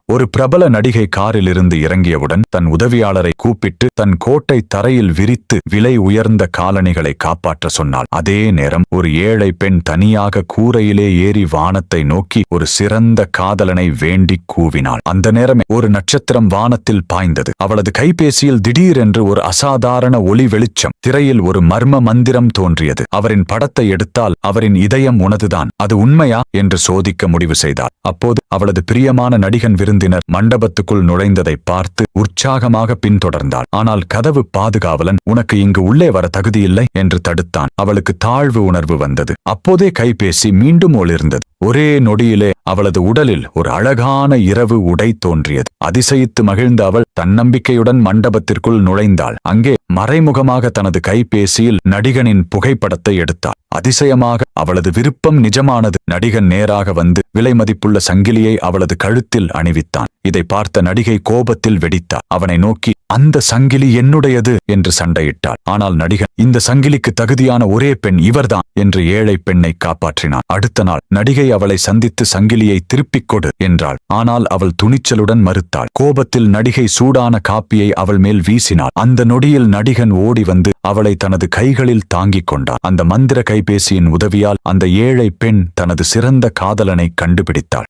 ஒரு பிரபல நடிகை காரில் இருந்து இறங்கியவுடன் தன் உதவியாளரை கூப்பிட்டு தன் கோட்டை தரையில் விரித்து விலை உயர்ந்த காலணிகளை காப்பாற்ற சொன்னாள். அதே நேரம் ஒரு ஏழை பெண் தனியாக கூரையிலே ஏறி வானத்தை நோக்கி ஒரு சிறந்த காதலனை வேண்டிக் கூவினாள். அந்த நேரமே ஒரு நட்சத்திரம் வானத்தில் பாய்ந்தது. அவளது கைபேசியில் திடீரென்று ஒரு அசாதாரண ஒளி வெளிச்சம். திரையில் ஒரு மர்ம மந்திரம் தோன்றியது. அவரின் படத்தை எடுத்தால் அவரின் இதயம் உனதுதான், அது உண்மையா என்று சோதிக்க முடிவு செய்தாள். அப்போது அவளது பிரியமான நடிகன் விருந்தினர் மண்டபத்துக்குள் நுழைந்ததை பார்த்து உற்சாகமாக பின்தொடர்ந்தாள். ஆனால் கதவு பாதுகாவலன் உனக்கு இங்கு உள்ளே வர தகுதியில்லை என்று தடுத்தான். அவளுக்கு தாழ்வு உணர்வு வந்தது. அப்போதே கைபேசி மீண்டும் ஒளிர்ந்தது. ஒரே நொடியிலே அவளது உடலில் ஒரு அழகான இரவு உடை தோன்றியது. அதிசயித்து மகிழ்ந்த அவள் தன்னம்பிக்கையுடன் மண்டபத்திற்குள் நுழைந்தாள். அங்கே மறைமுகமாக தனது கைபேசியில் நடிகனின் புகைப்படத்தை எடுத்தாள். அதிசயமாக அவளது விருப்பம் நிஜமானது. நடிகன் நேராக வந்து விலைமதிப்புள்ள சங்கிலியை அவளது கழுத்தில் அணிவித்தான். இதை பார்த்த நடிகை கோபத்தில் வெடித்தாள். அவனை நோக்கி அந்த சங்கிலி என்னுடையது என்று சண்டையிட்டாள். ஆனால் நடிகன் இந்த சங்கிலிக்கு தகுதியான ஒரே பெண் இவர்தான் என்று ஏழை பெண்ணை காப்பாற்றினான். அடுத்த நாள் நடிகை அவளை சந்தித்து சங்கிலியை திருப்பிக் கொடு என்றாள். ஆனால் அவள் துணிச்சலுடன் மறுத்தாள். கோபத்தில் நடிகை சூடான காப்பியை அவள் மேல் வீசினாள். அந்த நொடியில் நடிகன் ஓடி வந்து அவளை தனது கைகளில் தாங்கிக் கொண்டான். அந்த மந்திர கைபேசியின் உதவியால் அந்த ஏழை பெண் தனது சிறந்த காதலனை கண்டுபிடித்தாள்.